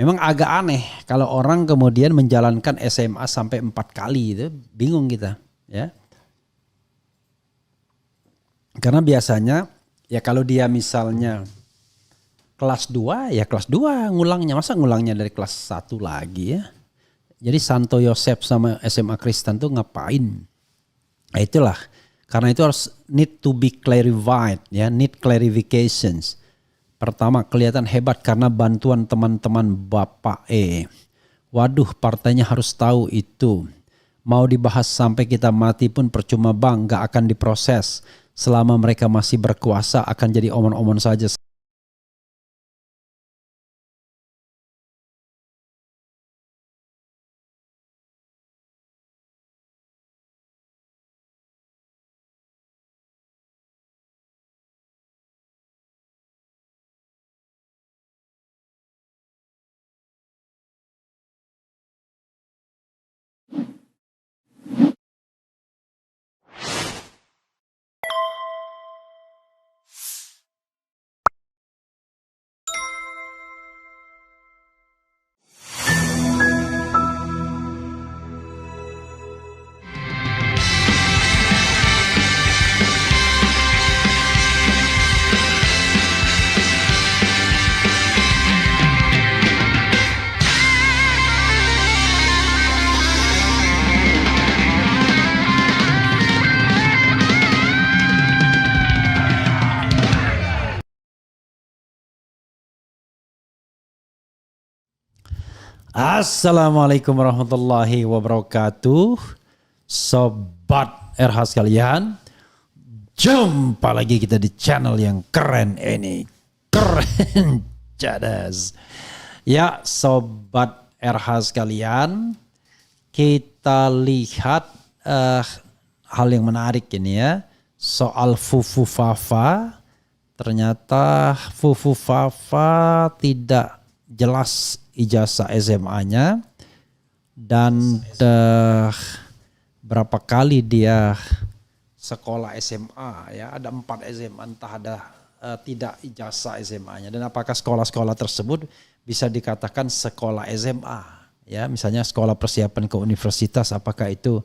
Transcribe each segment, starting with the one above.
Memang agak aneh kalau orang kemudian menjalankan SMA sampai 4 kali itu, bingung kita, ya. Karena biasanya ya kalau dia misalnya kelas 2 ya kelas 2 ngulangnya, masa ngulangnya dari kelas 1 lagi ya. Jadi Santo Yosef sama SMA Kristen tuh ngapain? Nah itulah, karena itu harus need to be clarified ya, need clarifications. Pertama, kelihatan hebat karena bantuan teman-teman Bapak E. Waduh, partainya harus tahu itu. Mau dibahas sampai kita mati pun percuma bang, gak akan diproses. Selama mereka masih berkuasa akan jadi omon-omon saja. Assalamualaikum warahmatullahi wabarakatuh. Sobat RH sekalian, jumpa lagi kita di channel yang keren ini. Keren cadas. Ya Sobat RH sekalian, kita lihat hal yang menarik ini ya. Soal Fufu Fafa. Ternyata Fufu Fafa tidak jelas ijazah SMA-nya dan berapa kali dia sekolah SMA ya, ada 4 SMA, entah ada tidak ijazah SMA-nya, dan apakah sekolah-sekolah tersebut bisa dikatakan sekolah SMA ya, misalnya sekolah persiapan ke universitas, apakah itu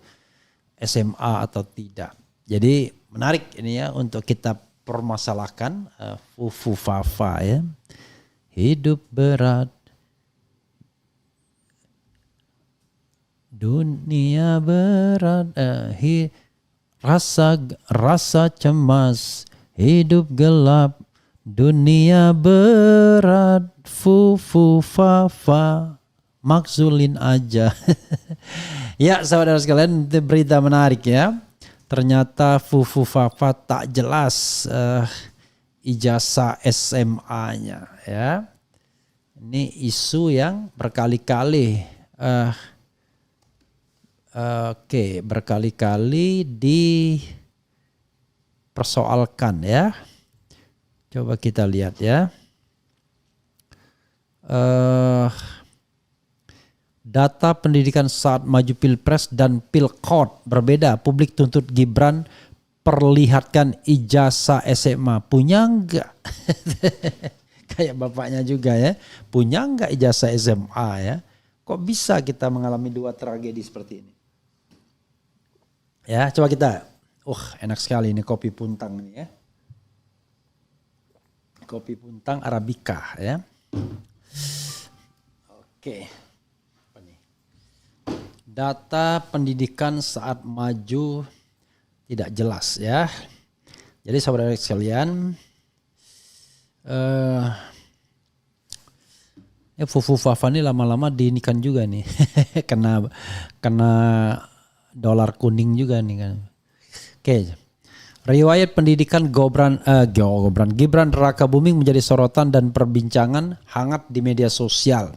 SMA atau tidak. Jadi menarik ini ya untuk kita permasalahkan Fufu Fafa ya. Hidup berat, dunia berat, rasa cemas, hidup gelap, dunia berat, Fufu Fafa, makzulin aja. Ya saudara sekalian, itu berita menarik ya. Ternyata Fufu Fafa tak jelas ijazah SMA-nya ya. Ini isu yang berkali-kali berkali-kali dipersoalkan ya. Coba kita lihat ya. Data pendidikan saat maju Pilpres dan Pilkot berbeda. Publik tuntut Gibran perlihatkan ijazah SMA. Punya enggak? Kayak bapaknya juga ya. Punya enggak ijazah SMA ya? Kok bisa kita mengalami 2 tragedi seperti ini? Ya, coba kita. Enak sekali ini kopi puntang ini ya. Kopi puntang Arabica ya. Oke. Apa nih? Data pendidikan saat maju tidak jelas ya. Jadi saudara sekalian, Fufu Fafa ini lama-lama diinikan juga nih. kena dolar kuning juga nih kan. Oke. Riwayat pendidikan Gibran Rakabuming menjadi sorotan dan perbincangan hangat di media sosial.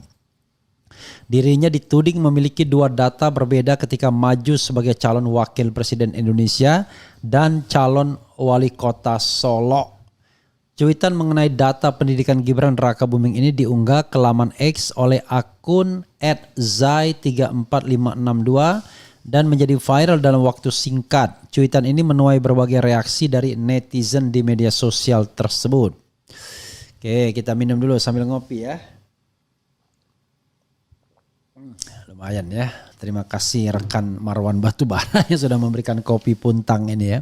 Dirinya dituding memiliki 2 data berbeda ketika maju sebagai calon wakil presiden Indonesia dan calon wali kota Solo. Cuitan mengenai data pendidikan Gibran Rakabuming ini diunggah ke laman X oleh akun @zai34562 dan menjadi viral dalam waktu singkat. Cuitan ini menuai berbagai reaksi dari netizen di media sosial tersebut. Oke, kita minum dulu sambil ngopi ya. Lumayan ya. Terima kasih rekan Marwan Batubara yang sudah memberikan kopi puntang ini ya.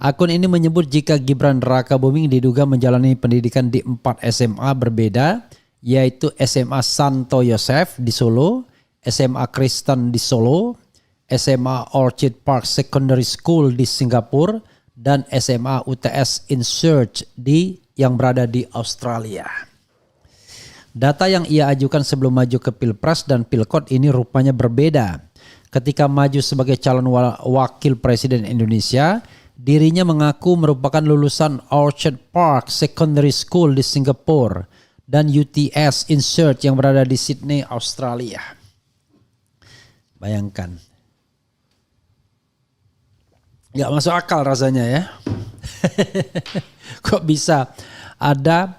Akun ini menyebut jika Gibran Rakabuming diduga menjalani pendidikan di 4 SMA berbeda, yaitu SMA Santo Yosef di Solo, SMA Kristen di Solo, SMA Orchid Park Secondary School di Singapura, dan SMA UTS Insurge yang berada di Australia. Data yang ia ajukan sebelum maju ke Pilpres dan Pilkot ini rupanya berbeda. Ketika maju sebagai calon wakil presiden Indonesia, dirinya mengaku merupakan lulusan Orchard Park Secondary School di Singapura dan UTS Insurge yang berada di Sydney, Australia. Bayangkan. Gak masuk akal rasanya ya. Kok bisa ada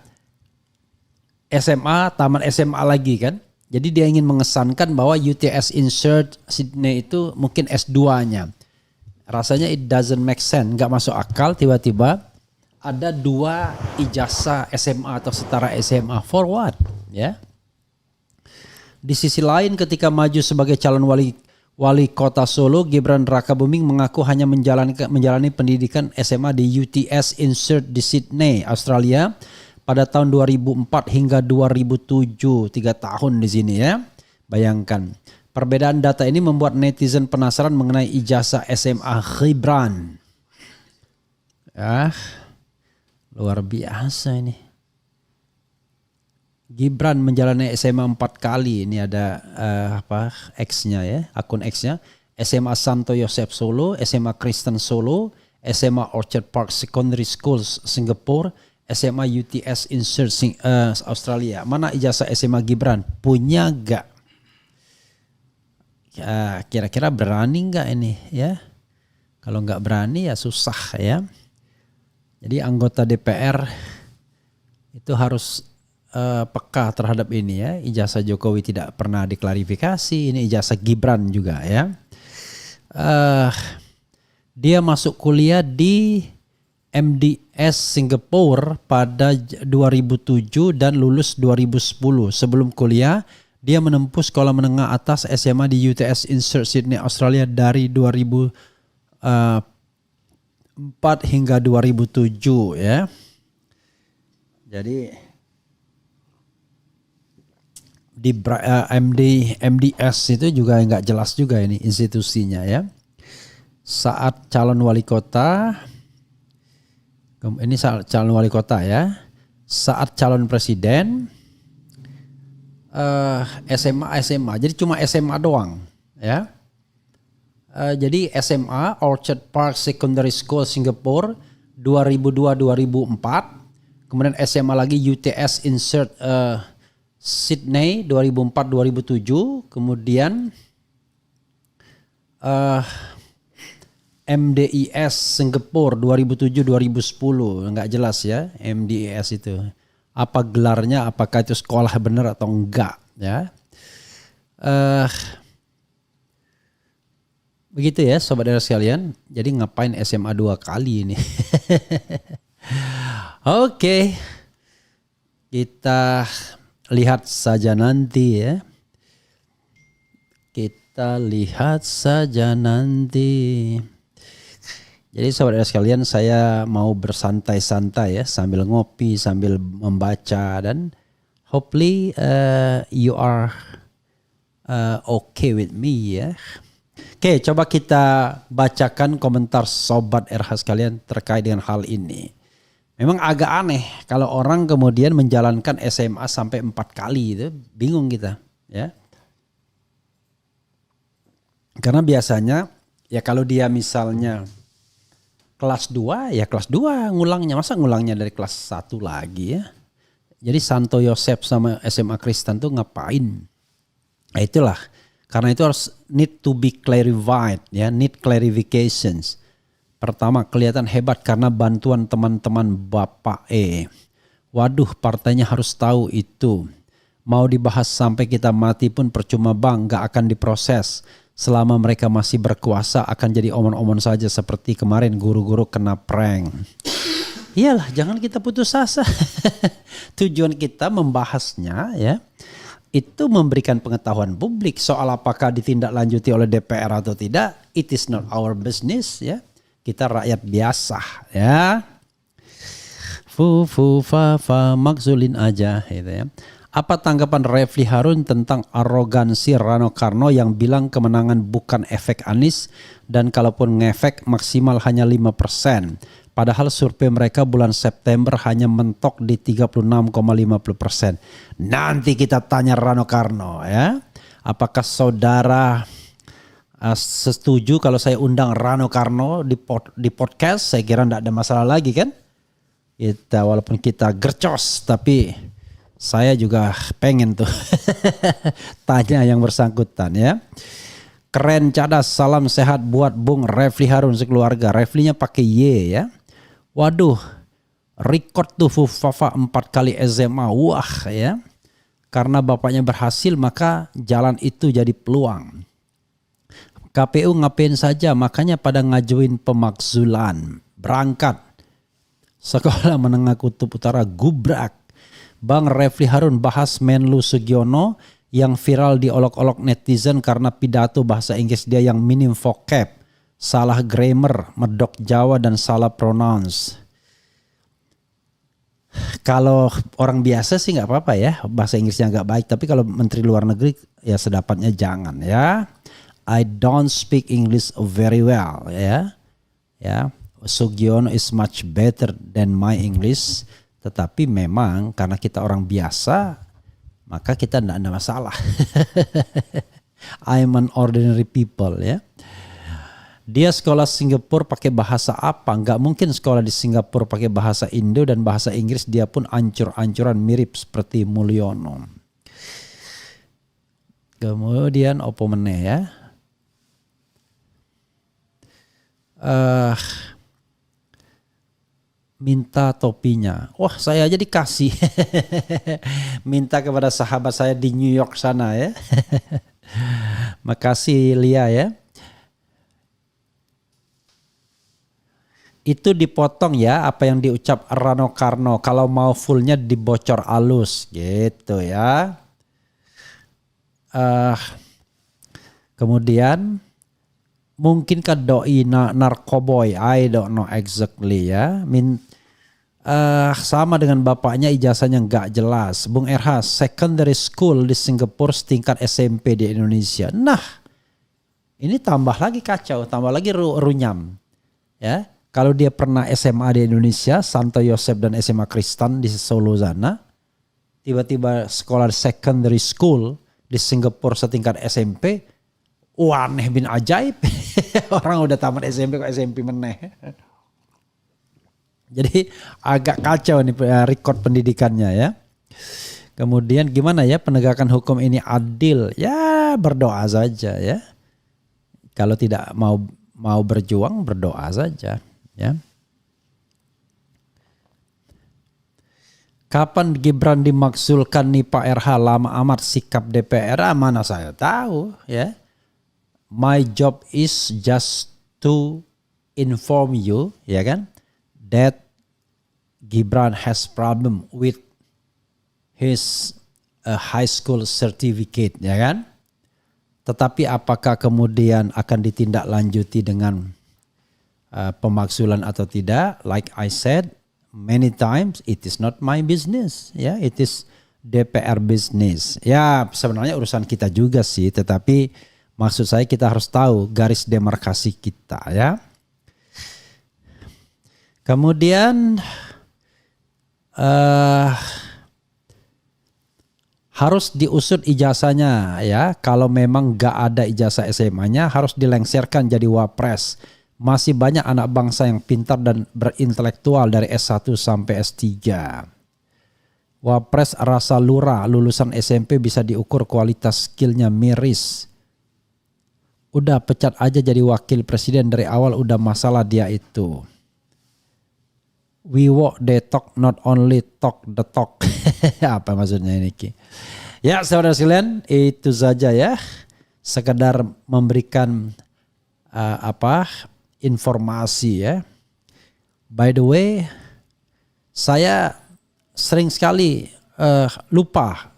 SMA, taman SMA lagi kan. Jadi dia ingin mengesankan bahwa UTS Insurge Sydney itu mungkin S2-nya. Rasanya it doesn't make sense, gak masuk akal tiba-tiba ada 2 ijazah SMA atau setara SMA. For what? Ya. Di sisi lain ketika maju sebagai calon wali kota Solo, Gibran Rakabuming mengaku hanya menjalani pendidikan SMA di UTS Insurge di Sydney, Australia pada tahun 2004 hingga 2007, 3 tahun di sini ya. Bayangkan, perbedaan data ini membuat netizen penasaran mengenai ijazah SMA Gibran. Luar biasa ini. Gibran menjalani SMA 4 kali. Ini ada X-nya ya, akun X-nya. SMA Santo Yosef Solo, SMA Kristen Solo, SMA Orchard Park Secondary Schools Singapura, SMA UTS Insurge Australia. Mana ijazah SMA Gibran? Punya gak? Ya, kira-kira berani gak ini ya? Kalau gak berani ya susah ya. Jadi anggota DPR itu harus peka terhadap ini ya. Ijazah Jokowi tidak pernah diklarifikasi. Ini ijazah Gibran juga ya. Dia masuk kuliah di MDS Singapura pada 2007 dan lulus 2010. Sebelum kuliah, dia menempuh sekolah menengah atas SMA di UTS Insurge Sydney, Australia dari 2004 hingga 2007 ya. Jadi di MDS itu juga nggak jelas juga ini institusinya ya. Saat calon wali kota, ini saat calon wali kota ya. Saat calon presiden, SMA. Jadi cuma SMA doang ya. Jadi SMA Orchard Park Secondary School Singapore 2002-2004. Kemudian SMA lagi UTS Insurge Sydney 2004-2007. Kemudian MDIS Singapura 2007-2010. Enggak jelas ya MDIS itu. Apa gelarnya, apakah itu sekolah benar atau enggak ya. Begitu ya saudara sekalian. Jadi ngapain SMA 2 kali ini. Oke. Kita lihat saja nanti ya. Kita lihat saja nanti. Jadi saudara sekalian, saya mau bersantai-santai ya sambil ngopi, sambil membaca, dan hopefully you are okay with me ya. Oke, coba kita bacakan komentar sobat RH sekalian terkait dengan hal ini. Memang agak aneh kalau orang kemudian menjalankan SMA sampai 4 kali, itu bingung kita ya. Karena biasanya ya kalau dia misalnya kelas 2 ya kelas 2 ngulangnya, masa ngulangnya dari kelas 1 lagi ya. Jadi Santo Yosef sama SMA Kristen tuh ngapain? Nah itulah, karena itu harus need to be clarified ya, need clarifications. Pertama, kelihatan hebat karena bantuan teman-teman Bapak E. Waduh, partainya harus tahu itu. Mau dibahas sampai kita mati pun percuma bang, gak akan diproses. Selama mereka masih berkuasa akan jadi omon-omon saja seperti kemarin guru-guru kena prank. Iyalah, jangan kita putus asa. Tujuan kita membahasnya ya, itu memberikan pengetahuan publik soal apakah ditindaklanjuti oleh DPR atau tidak. It is not our business ya. Kita rakyat biasa ya. Fu fa fa makzulin aja gitu ya. Apa tanggapan Refli Harun tentang arogansi Rano Karno yang bilang kemenangan bukan efek Anies dan kalaupun ngefek maksimal hanya 5%. Padahal survei mereka bulan September hanya mentok di 36,50%. Nanti kita tanya Rano Karno ya. Apakah saudara setuju kalau saya undang Rano Karno di podcast? Saya kira tidak ada masalah lagi kan. Walaupun kita gercos tapi saya juga pengen tuh tanya yang bersangkutan ya. Keren cadas, salam sehat buat Bung Refli Harun sekeluarga. Reflinya pakai Y ya. Waduh, record tuh Fufafa 4 kali SMA. Wah ya. Karena bapaknya berhasil maka jalan itu jadi peluang. KPU ngapain saja makanya pada ngajuin pemakzulan. Berangkat. Sekolah Menengah Kutub Utara gubrak. Bang Refli Harun bahas Menlu Sugiono yang viral diolok-olok netizen karena pidato bahasa Inggris dia yang minim vocab. Salah grammar, medok Jawa dan salah pronounce. Kalau orang biasa sih nggak apa-apa ya, bahasa Inggrisnya nggak baik. Tapi kalau Menteri Luar Negeri ya sedapatnya jangan ya. I don't speak English very well ya. Ya, Sugiono is much better than my English. Tetapi memang karena kita orang biasa, maka kita tidak ada masalah. I'm an ordinary people ya. Dia sekolah Singapura pakai bahasa apa? Nggak mungkin sekolah di Singapura pakai bahasa Indo dan bahasa Inggris dia pun ancur-ancuran mirip seperti Mulyono. Kemudian opo meneh ya. Minta topinya. Wah saya aja dikasih. Minta kepada sahabat saya di New York sana ya. Makasih Lia ya. Itu dipotong ya apa yang diucap Rano Karno. Kalau mau fullnya dibocor halus gitu ya. Kemudian mungkinkah doi narkoboy? I don't know exactly ya. Sama dengan bapaknya ijazahnya nggak jelas. Bung RH, secondary school di Singapura setingkat SMP di Indonesia. Nah ini tambah lagi kacau, tambah lagi runyam ya. Kalau dia pernah SMA di Indonesia, Santo Yosef dan SMA Kristen di Solo sana, tiba-tiba sekolah secondary school di Singapura setingkat SMP, wah aneh bin ajaib. Orang udah tamat SMP kok SMP meneh. Jadi agak kacau nih record pendidikannya ya. Kemudian gimana ya penegakan hukum ini adil? Ya berdoa saja ya. Kalau tidak mau berjuang berdoa saja. Ya. Kapan Gibran dimakzulkan nih Pak RH? Lama amat sikap DPR. Mana saya tahu ya. My job is just to inform you ya kan that Gibran has problem with his high school certificate ya kan. Tetapi apakah kemudian akan ditindaklanjuti dengan pemakzulan atau tidak, like I said many times, it is not my business ya, it is DPR business ya. Sebenarnya urusan kita juga sih, tetapi maksud saya kita harus tahu garis demarkasi kita ya. Kemudian harus diusut ijazahnya ya. Kalau memang gak ada ijazah SMA-nya harus dilengsarkan jadi wapres. Masih banyak anak bangsa yang pintar dan berintelektual dari S1 sampai S3. Wapres rasa lurah, lulusan SMP bisa diukur kualitas skillnya miris. Udah pecat aja jadi wakil presiden dari awal udah masalah dia itu. We walk the talk, not only talk the talk. Apa maksudnya ini Ki? Ya saudara sekalian itu saja ya. Sekedar memberikan informasi ya. By the way, saya sering sekali lupa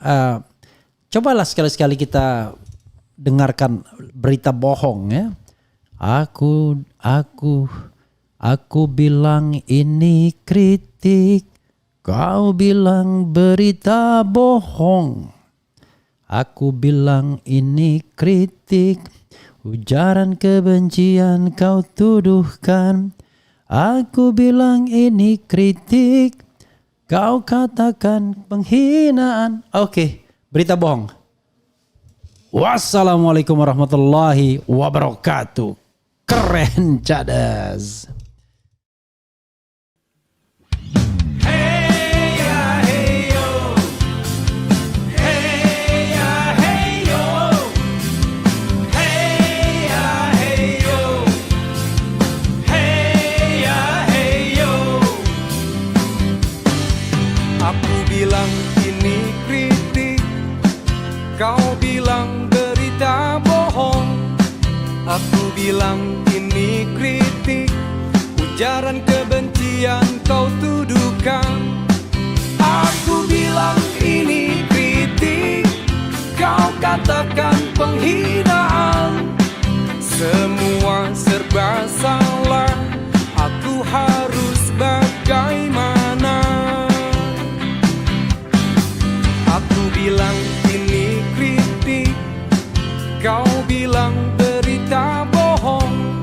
Cobalah sekali-sekali kita dengarkan berita bohong ya. Aku bilang ini kritik, kau bilang berita bohong. Aku bilang ini kritik, ujaran kebencian kau tuduhkan. Aku bilang ini kritik, kau katakan penghinaan. Oke, berita bohong. Wassalamualaikum warahmatullahi wabarakatuh. Keren cadas. Bilang ini kritik, kau bilang berita bohong. Aku bilang ini kritik, ujaran kebencian kau tuduhkan. Aku bilang ini kritik, kau katakan penghinaan. Semua serba salah, aku harus bagaimana? Aku bilang ini kritik, kau bilang berita bohong.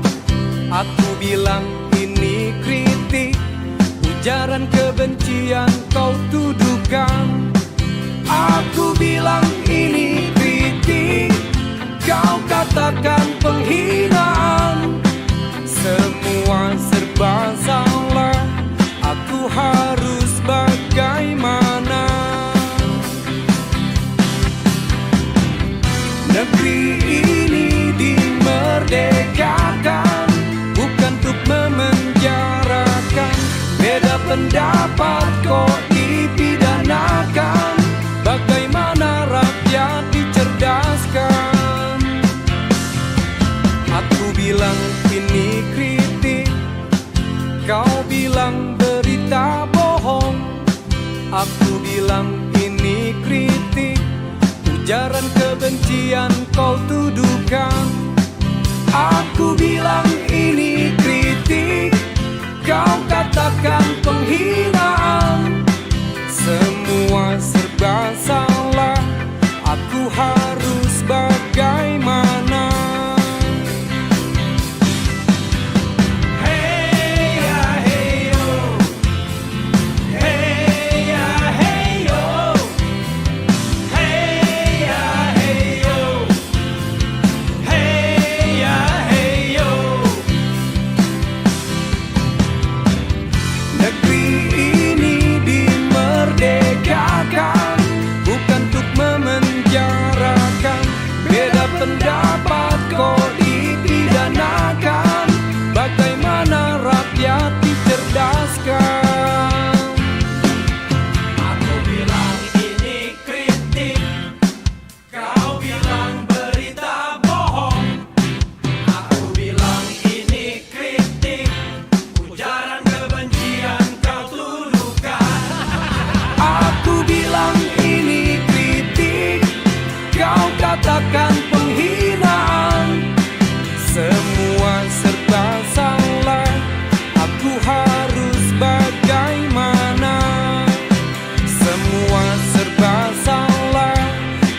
Aku bilang ini kritik, ujaran kebencian kau tuduhkan. Aku bilang ini kritik, kau katakan penghinaan. Semua serba salah, aku harus bagaimana? Negeri ini dimerdekakan, bukan untuk memenjarakan. Beda pendapat kok dipidanakan, bagaimana rakyat dicerdaskan? Aku bilang ini kritik, kau bilang berita bohong. Aku bilang ini kritik, ujaran kebencian kau tuduhkan. Aku bilang ini kritik, kau katakan penghinaan. Semua serba salah, aku harus bagaimana? Pendapat kok dipidanakan, bagaimana rakyat dicerdaskan? Aku bilang ini kritik, kau bilang berita bohong. Aku bilang ini kritik, ujaran kebencian kau tuduhkan. Aku bilang ini kritik, kau katakan penghinaan. Semua serba salah, aku harus bagaimana? Semua serba salah,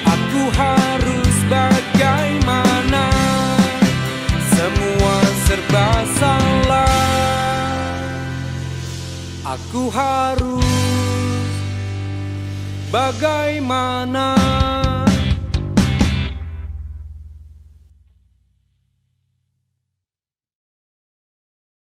aku harus bagaimana? Semua serba salah, aku harus bagaimana?